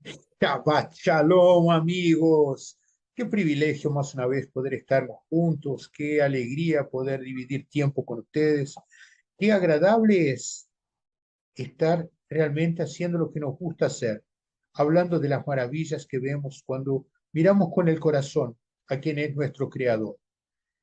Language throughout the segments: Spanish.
Shabbat Shalom, amigos. Qué privilegio más una vez poder estar juntos. Qué alegría poder dividir tiempo con ustedes. Qué agradable es estar realmente haciendo lo que nos gusta hacer, hablando de las maravillas que vemos cuando miramos con el corazón a quien es nuestro creador.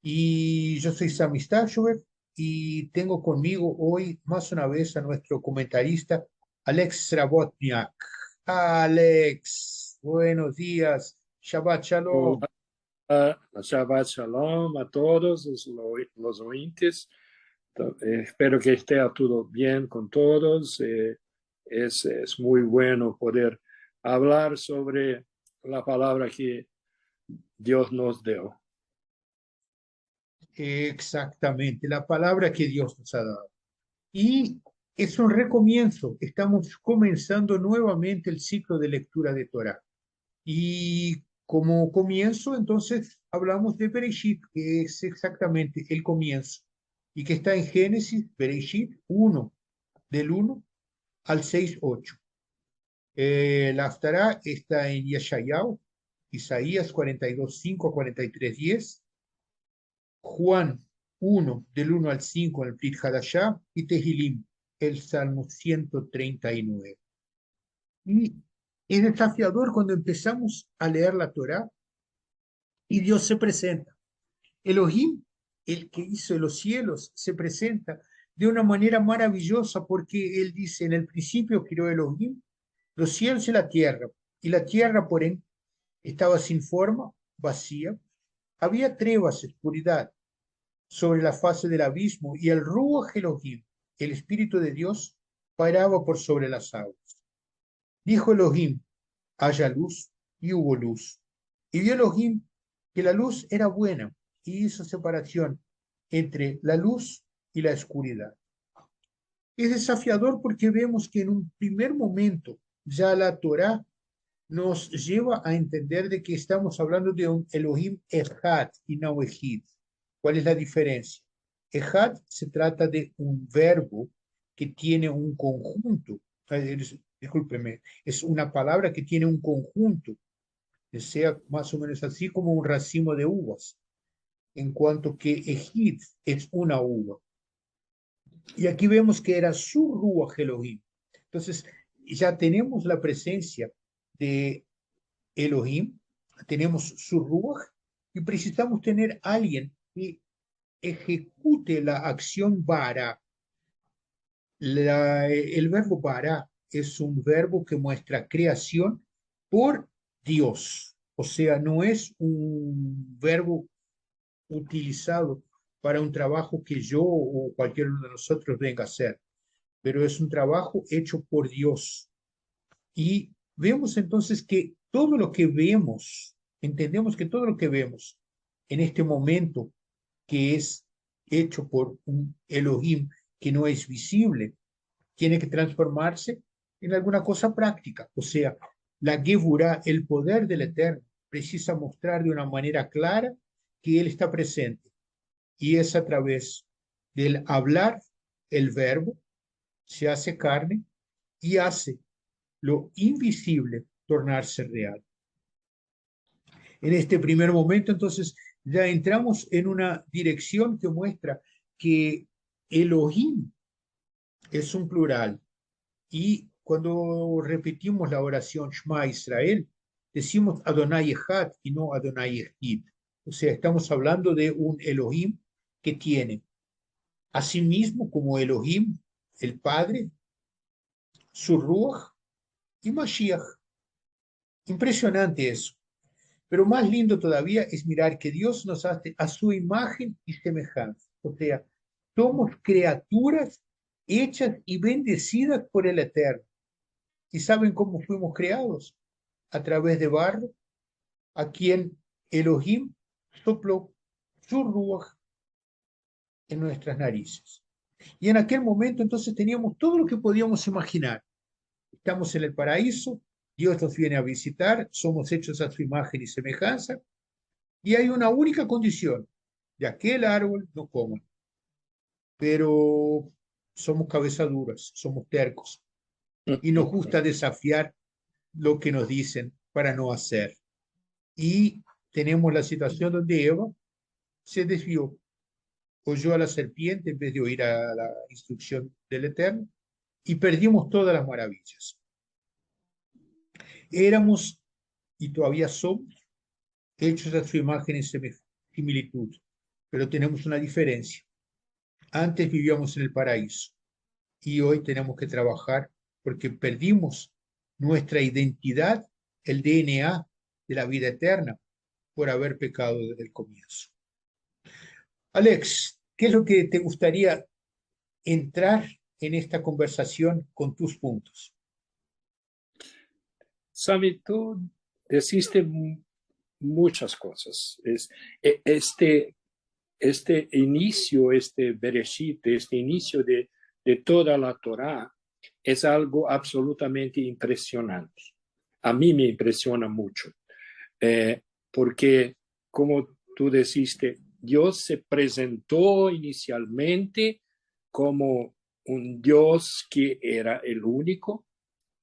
Y yo soy Sami Stashover y tengo conmigo hoy más una vez a nuestro comentarista Alex Srabotniak. Alex, buenos días. Shabbat Shalom. Olá, Shabbat Shalom a todos los oyentes. Espero que esté todo bien con todos. Es muy bueno poder hablar sobre la palabra que Dios nos dio. Exactamente, la palabra que Dios nos ha dado. Y es un recomienzo. Estamos comenzando nuevamente el ciclo de lectura de Torah. Y como comienzo, entonces hablamos de Bereshit, que es exactamente el comienzo, y que está en Génesis, Bereshit 1, del 1 al 6:8. La Haftará está en Yeshayahu, Isaías 42:5 a 43:10, Juan 1, del 1 al 5 en el Brit Hadashah, y Tehilim, el Salmo 139. Y es desafiador cuando empezamos a leer la Torá y Dios se presenta. Elohim, el que hizo los cielos, se presenta de una manera maravillosa porque él dice, en el principio creó Elohim los cielos y la tierra por él estaba sin forma, vacía. Había trevas, oscuridad sobre la faz del abismo y el Ruach Elohim, el Espíritu de Dios, pairaba por sobre las aguas. Dijo Elohim, haya luz, y hubo luz. Y vio Elohim que la luz era buena, y hizo separación entre la luz y la oscuridad. Es desafiador porque vemos que en un primer momento ya la Torá nos lleva a entender de que estamos hablando de un Elohim Echad y no Ejid. ¿Cuál es la diferencia? Echad se trata de un verbo que tiene un conjunto. Discúlpeme, es una palabra que tiene un conjunto, que sea más o menos así como un racimo de uvas, en cuanto que Ejid es una uva. Y aquí vemos que era su Ruach Elohim. Entonces, ya tenemos la presencia de Elohim, tenemos su Ruach, y precisamos tener alguien que ejecute la acción bara. El verbo bara es un verbo que muestra creación por Dios. O sea, no es un verbo utilizado para un trabajo que yo o cualquiera de nosotros venga a hacer, pero es un trabajo hecho por Dios. Y vemos entonces que todo lo que vemos, entendemos que todo lo que vemos en este momento, que es hecho por un Elohim que no es visible, tiene que transformarse en alguna cosa práctica. O sea, la Geburah, el poder del Eterno, precisa mostrar de una manera clara que Él está presente. Y es a través del hablar, el verbo se hace carne y hace lo invisible tornarse real. En este primer momento, entonces, ya entramos en una dirección que muestra que Elohim es un plural. Y cuando repetimos la oración Shema Israel, decimos Adonai Echad y no Adonai Echid. O sea, estamos hablando de un Elohim que tiene a sí mismo como Elohim, el Padre, su Ruach y Mashiach. Impresionante eso. Pero más lindo todavía es mirar que Dios nos hace a su imagen y semejanza. O sea, somos criaturas hechas y bendecidas por el Eterno. ¿Y saben cómo fuimos creados? A través de barro, a quien Elohim sopló su ruaj en nuestras narices. Y en aquel momento entonces teníamos todo lo que podíamos imaginar. Estamos en el paraíso, Dios nos viene a visitar, somos hechos a su imagen y semejanza, y hay una única condición: de aquel árbol no coman. Pero somos cabezaduras, somos tercos, y nos gusta desafiar lo que nos dicen para no hacer. Y tenemos la situación donde Eva se desvió, oyó a la serpiente en vez de oír a la instrucción del Eterno, y perdimos todas las maravillas. Éramos y todavía somos hechos a su imagen y similitud, pero tenemos una diferencia. Antes vivíamos en el paraíso y hoy tenemos que trabajar porque perdimos nuestra identidad, el DNA de la vida eterna, por haber pecado desde el comienzo. Alex, ¿qué es lo que te gustaría entrar en esta conversación con tus puntos? Sami, tú deciste muchas cosas. Este inicio, este Bereshit, este inicio de toda la Torá es algo absolutamente impresionante. A mí me impresiona mucho, porque como tú deciste, Dios se presentó inicialmente como un Dios que era el único,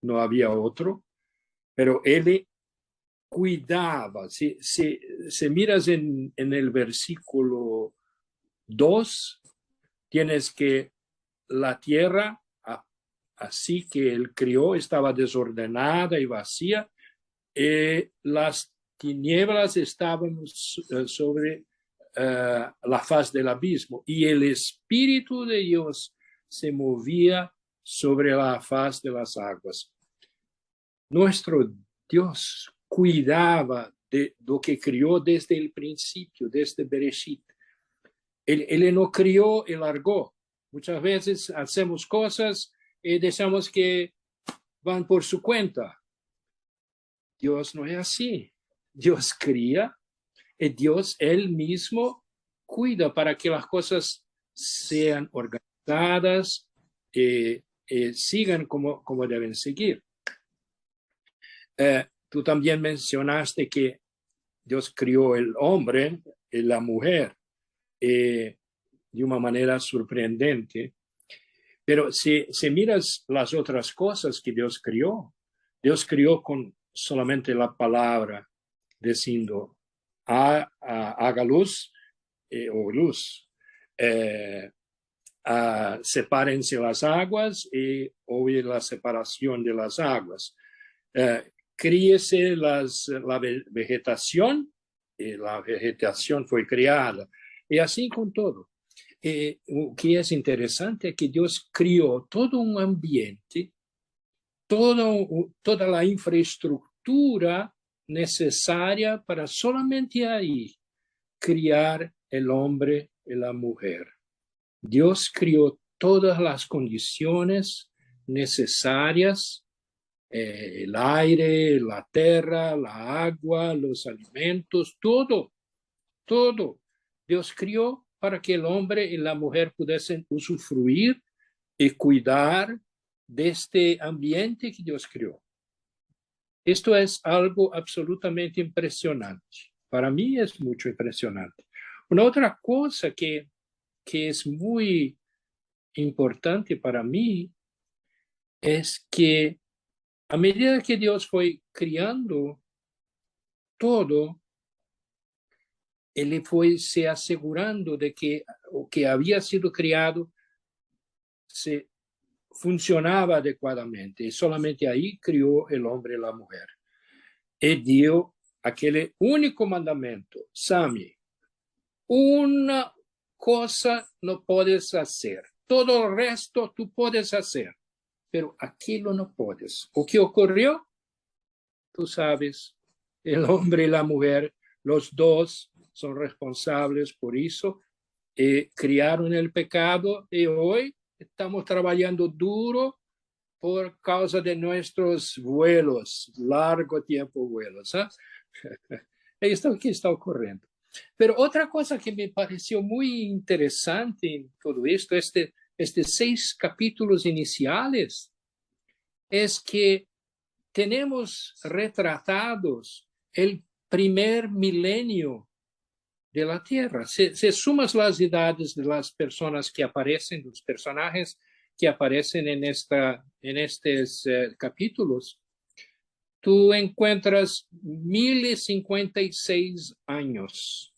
no había otro, pero Él cuidaba. Si miras en el versículo 2, tienes que la tierra, así que Él crió, estaba desordenada y vacía. Las tinieblas estaban sobre la faz del abismo y el Espíritu de Dios se movía sobre la faz de las aguas. Nuestro Dios cuidaba de lo que crió desde el principio, desde Bereshit. Él no crió y largó. Muchas veces hacemos cosas y dejamos que van por su cuenta. Dios no es así. Dios cría y Dios él mismo cuida para que las cosas sean organizadas y sigan como deben seguir. Tú también mencionaste que Dios crió el hombre y la mujer de una manera sorprendente. Pero si miras las otras cosas que Dios crió con solamente la palabra, diciendo, haga luz o luz. Sepárense las aguas y oye la separación de las aguas. Críese la vegetación y la vegetación fue creada. Y así con todo. Lo que es interesante es que Dios crió todo un ambiente, toda la infraestructura necesaria para solamente ahí criar el hombre y la mujer. Dios crió todas las condiciones necesarias, el aire, la tierra, la agua, los alimentos, todo. Dios crió para que el hombre y la mujer pudiesen usufruir y cuidar de este ambiente que Dios creó. Esto es algo absolutamente impresionante. Para mí es mucho impresionante. Una otra cosa que es muy importante para mí es que a medida que Dios fue criando todo, Él fue se asegurando de que o que había sido criado se funcionaba adecuadamente. Y solamente ahí crió el hombre y la mujer. Y dio aquel único mandamiento, Sami, una cosa no puedes hacer, todo el resto tú puedes hacer, pero aquello no puedes. ¿O qué ocurrió? Tú sabes, el hombre y la mujer, los dos son responsables por eso, criaron el pecado y hoy estamos trabajando duro por causa de nuestros vuelos, largo tiempo vuelos. Esto que está ocurriendo. Pero otra cosa que me pareció muy interesante en todo esto, estos 6 capítulos iniciales, es que tenemos retratados el primer milenio de la Tierra. Si sumas las edades de las personas que aparecen, los personajes que aparecen en estos capítulos, tú encuentras 1056 años.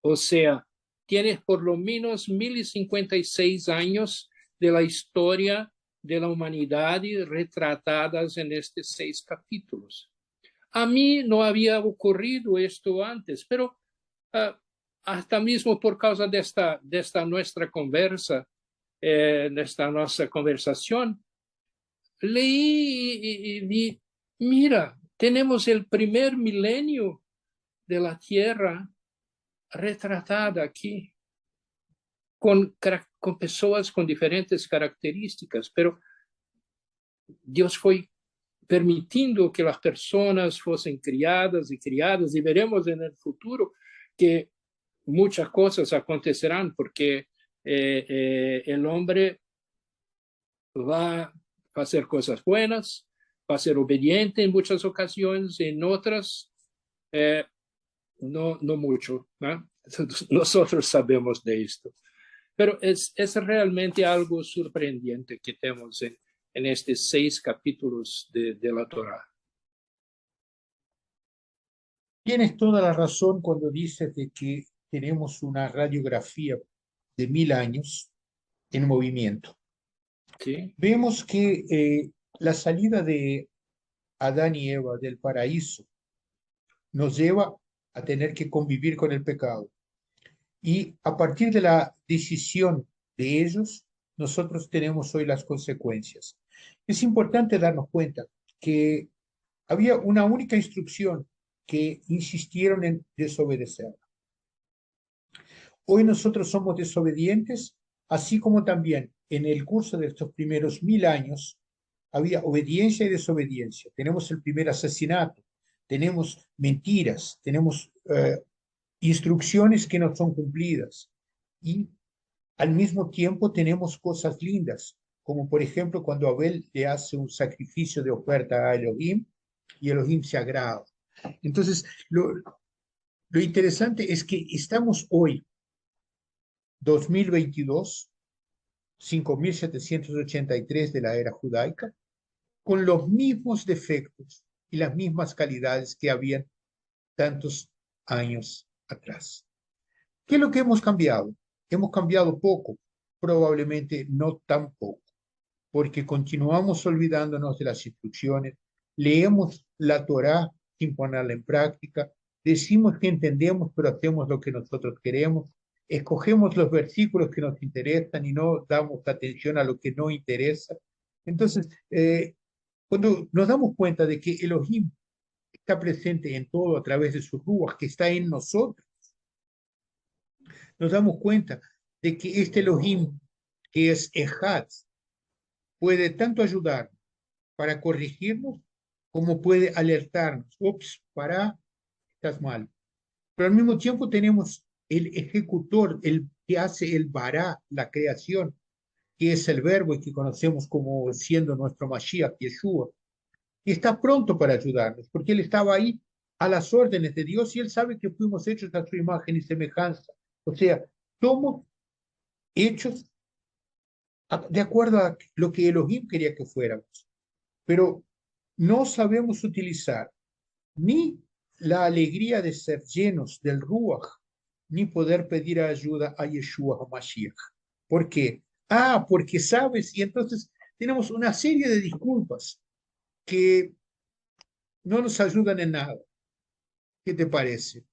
O sea, tienes por lo menos 1056 años de la historia de la humanidad retratadas en estos 6 capítulos. A mí no había ocurrido esto antes, pero hasta mismo por causa de esta nuestra conversa, de esta nuestra conversación, leí y vi, mira, tenemos el primer milenio de la Tierra retratada aquí, con personas con diferentes características, pero Dios fue permitiendo que las personas fuesen criadas y veremos en el futuro que muchas cosas acontecerán porque el hombre va a hacer cosas buenas, va a ser obediente en muchas ocasiones, en otras no mucho, ¿no? Nosotros sabemos de esto, pero es realmente algo sorprendente que tenemos en estos 6 capítulos de la Torá. Tienes toda la razón cuando dices de que tenemos una radiografía de 1000 años en movimiento. ¿Sí? Vemos que la salida de Adán y Eva del paraíso nos lleva a tener que convivir con el pecado. Y a partir de la decisión de ellos, nosotros tenemos hoy las consecuencias. Es importante darnos cuenta que había una única instrucción que insistieron en desobedecer. Hoy nosotros somos desobedientes, así como también en el curso de estos primeros 1000 años había obediencia y desobediencia. Tenemos el primer asesinato, tenemos mentiras, tenemos instrucciones que no son cumplidas y al mismo tiempo tenemos cosas lindas, como por ejemplo cuando Abel le hace un sacrificio de oferta a Elohim y Elohim se agrada. Entonces, lo interesante es que estamos hoy, 2022, 5783 de la era judaica, con los mismos defectos y las mismas calidades que habían tantos años atrás. ¿Qué es lo que hemos cambiado? Hemos cambiado poco, probablemente no tan poco, porque continuamos olvidándonos de las instrucciones, leemos la Torá sin ponerla en práctica, decimos que entendemos, pero hacemos lo que nosotros queremos, escogemos los versículos que nos interesan y no damos atención a lo que no interesa. Entonces, cuando nos damos cuenta de que Elohim está presente en todo a través de su ruaj, que está en nosotros, nos damos cuenta de que este Elohim, que es Ejad, puede tanto ayudar para corregirnos como puede alertarnos. Ups, estás mal. Pero al mismo tiempo tenemos el ejecutor, el que hace el bará, la creación, que es el verbo y que conocemos como siendo nuestro Mashiach, Yeshua, y está pronto para ayudarnos, porque él estaba ahí a las órdenes de Dios y él sabe que fuimos hechos a su imagen y semejanza. O sea, somos hechos de acuerdo a lo que Elohim quería que fuéramos, pero no sabemos utilizar ni la alegría de ser llenos del Ruach, ni poder pedir ayuda a Yeshua HaMashiach. ¿Por qué? Porque sabes, y entonces tenemos una serie de disculpas que no nos ayudan en nada. ¿Qué te parece?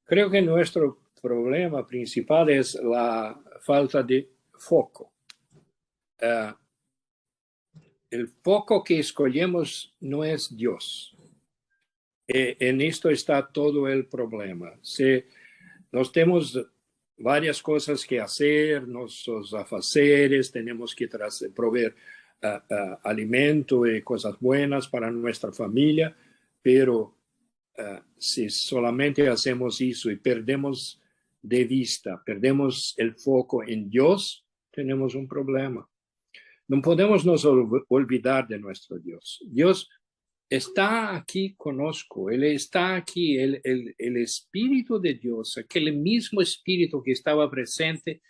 Creo que nuestro problema principal es la falta de foco. El foco que escogemos no es Dios. En esto está todo el problema. Si nos tenemos varias cosas que hacer, nuestros afaceres, tenemos que proveer alimento y cosas buenas para nuestra familia, pero si solamente hacemos eso y perdemos de vista, perdemos el foco en Dios, tenemos un problema. No podemos nos olvidar de nuestro Dios. Dios está aquí conosco, Él está aquí, el Espíritu de Dios, aquel mismo Espíritu que estaba presente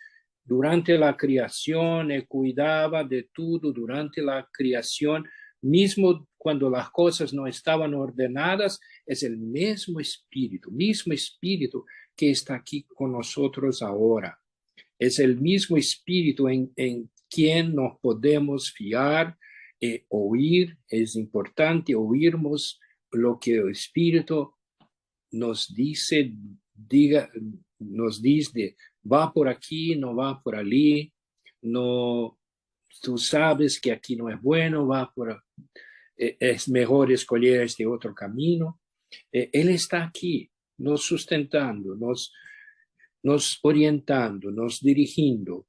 durante la creación, Él cuidaba de todo durante la creación, mismo cuando las cosas no estaban ordenadas, es el mismo espíritu que está aquí con nosotros ahora. Es el mismo espíritu en quien nos podemos fiar, oír. Es importante oírmos lo que el espíritu nos dice, nos dice, va por aquí, no va por allí, no, tú sabes que aquí no es bueno, va por, es mejor escoger este otro camino. Él está aquí, nos sustentando, nos orientando, nos dirigiendo.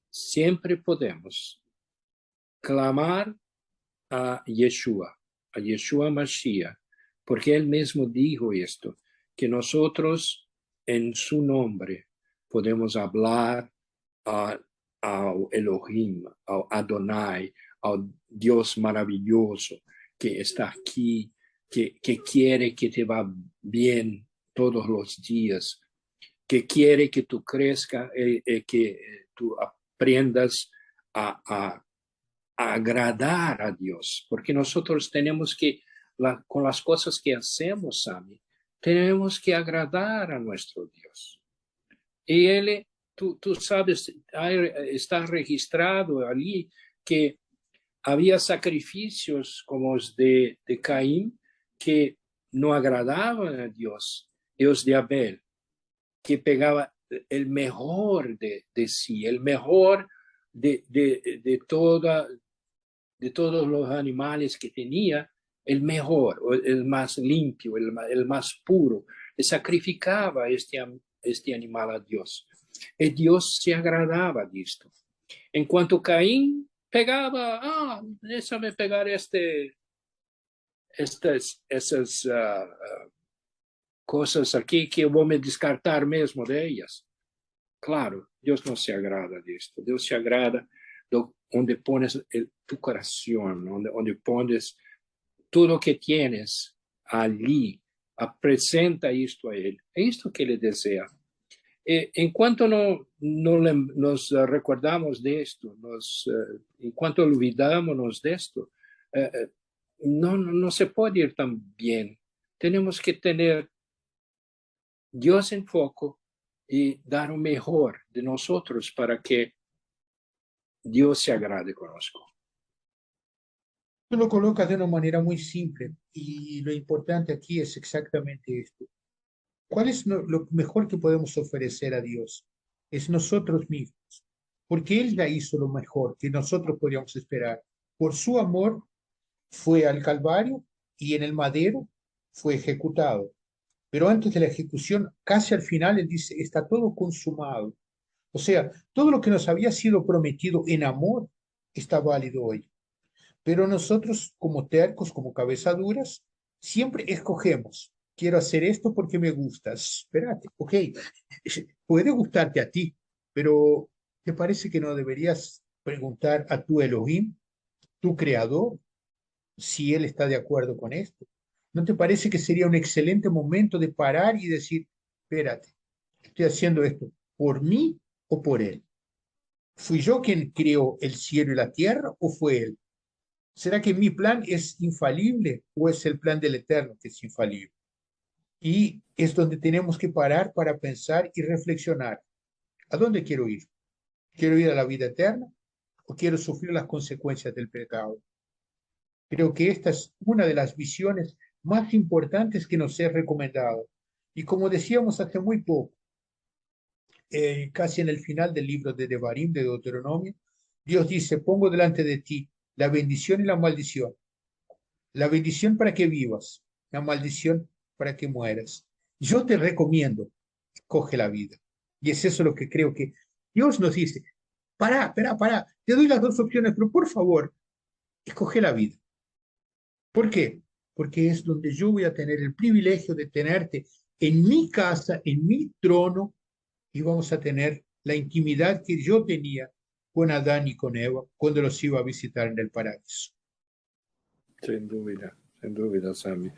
Siempre podemos clamar a Yeshua Mashiach, porque él mismo dijo esto, que nosotros en su nombre podemos hablar a Elohim, a Adonai, al Dios maravilloso que está aquí, que quiere que te va bien todos los días, que quiere que tú crezcas, que tú aprendas a agradar a Dios, porque nosotros tenemos que, con las cosas que hacemos, Sami, tenemos que agradar a nuestro Dios. Y Él, tú sabes, está registrado allí que había sacrificios como los de Caín que no agradaban a Dios, y los de Abel, que pegaba el mejor de sí, el mejor de todos los animales que tenía, el mejor, el más limpio, el más puro. Le sacrificaba este animal a Dios. Y Dios se agradaba de esto. En cuanto Caín pegaba, déjame pegar esas cosas aquí que voy a descartar mesmo de ellas. Claro, Dios no se agrada de esto. Dios se agrada donde pones tu corazón, donde pones todo lo que tienes allí, presenta esto a Él. Es esto que Él desea. En cuanto nos recordamos de esto, en cuanto olvidamos de esto, no se puede ir tan bien. Tenemos que tener Dios en foco y dar lo mejor de nosotros para que Dios se agrade con nosotros. Tú lo colocas de una manera muy simple y lo importante aquí es exactamente esto. ¿Cuál es lo mejor que podemos ofrecer a Dios? Es nosotros mismos, porque Él ya hizo lo mejor que nosotros podíamos esperar. Por su amor fue al Calvario y en el madero fue ejecutado. Pero antes de la ejecución, casi al final, Él dice, está todo consumado. O sea, todo lo que nos había sido prometido en amor está válido hoy. Pero nosotros, como tercos, como cabezaduras, siempre escogemos. Quiero hacer esto porque me gusta. Espérate, ok, puede gustarte a ti, pero ¿te parece que no deberías preguntar a tu Elohim, tu creador, si él está de acuerdo con esto? ¿No te parece que sería un excelente momento de parar y decir, espérate, estoy haciendo esto por mí o por él? ¿Fui yo quien creó el cielo y la tierra o fue él? ¿Será que mi plan es infalible o es el plan del Eterno que es infalible? Y es donde tenemos que parar para pensar y reflexionar. ¿A dónde quiero ir? ¿Quiero ir a la vida eterna o quiero sufrir las consecuencias del pecado? Creo que esta es una de las visiones más importantes que nos es recomendado. Y como decíamos hace muy poco, casi en el final del libro de Devarim, de Deuteronomio, Dios dice, pongo delante de ti la bendición y la maldición. La bendición para que vivas, la maldición para que mueras. Yo te recomiendo, coge la vida. Y es eso lo que creo que Dios nos dice. Pará, te doy las dos opciones, pero por favor, escoge la vida. ¿Por qué? Porque es donde yo voy a tener el privilegio de tenerte en mi casa, en mi trono, y vamos a tener la intimidad que yo tenía con Adán y con Eva cuando los iba a visitar en el paraíso. Sin duda, Sammy.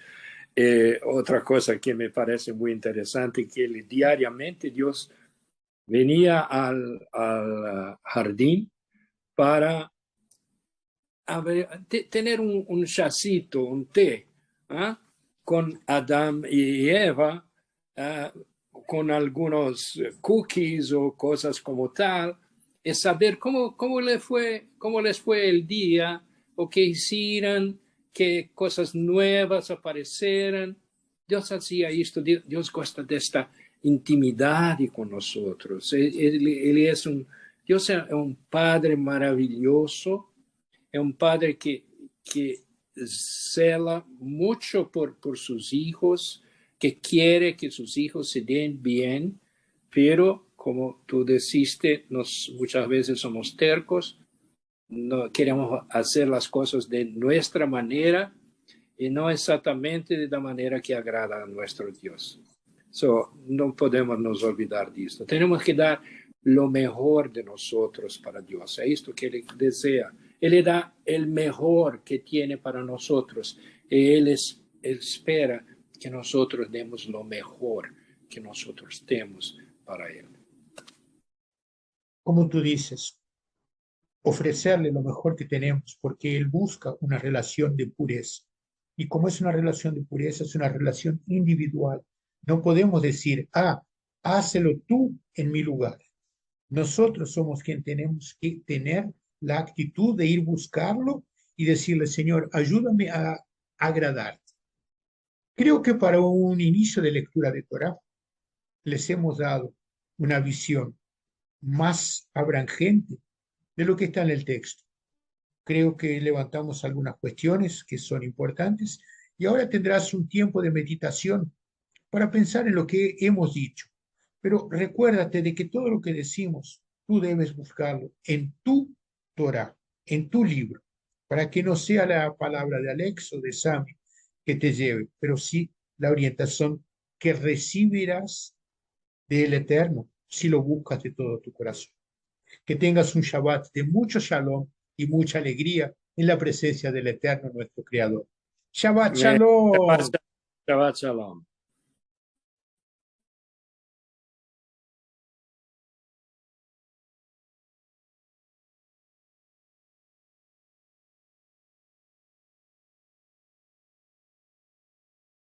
Otra cosa que me parece muy interesante, que diariamente Dios venía al jardín para tener un chacito, un té, ¿ah? Con Adán y Eva, con algunos cookies o cosas como tal, es saber cómo les fue el día, o qué hicieron, qué cosas nuevas aparecieran. Dios hacía esto, Dios gosta de esta intimidad con nosotros. Él es Dios es un Padre maravilloso, es un padre que cela mucho por sus hijos, que quiere que sus hijos se den bien, pero como tú deciste, muchas veces somos tercos, no queremos hacer las cosas de nuestra manera y no exactamente de la manera que agrada a nuestro Dios. No podemos nos olvidar de esto. Tenemos que dar lo mejor de nosotros para Dios. Es esto que Él desea. Él le da el mejor que tiene para nosotros. Él espera que nosotros demos lo mejor que nosotros tenemos para Él. Como tú dices, ofrecerle lo mejor que tenemos, porque Él busca una relación de pureza. Y como es una relación de pureza, es una relación individual. No podemos decir, hácelo tú en mi lugar. Nosotros somos quien tenemos que tener la actitud de ir buscarlo y decirle, Señor, ayúdame a agradarte. Creo que para un inicio de lectura de Torah les hemos dado una visión más abrangente de lo que está en el texto. Creo que levantamos algunas cuestiones que son importantes y ahora tendrás un tiempo de meditación para pensar en lo que hemos dicho. Pero recuérdate de que todo lo que decimos, tú debes buscarlo en tu Torah, en tu libro, para que no sea la palabra de Alex o de Sami que te lleve, pero sí la orientación que recibirás del Eterno si lo buscas de todo tu corazón. Que tengas un Shabbat de mucho shalom y mucha alegría en la presencia del Eterno, nuestro Creador. Shabbat Shabbat shalom. Shabbat Shalom.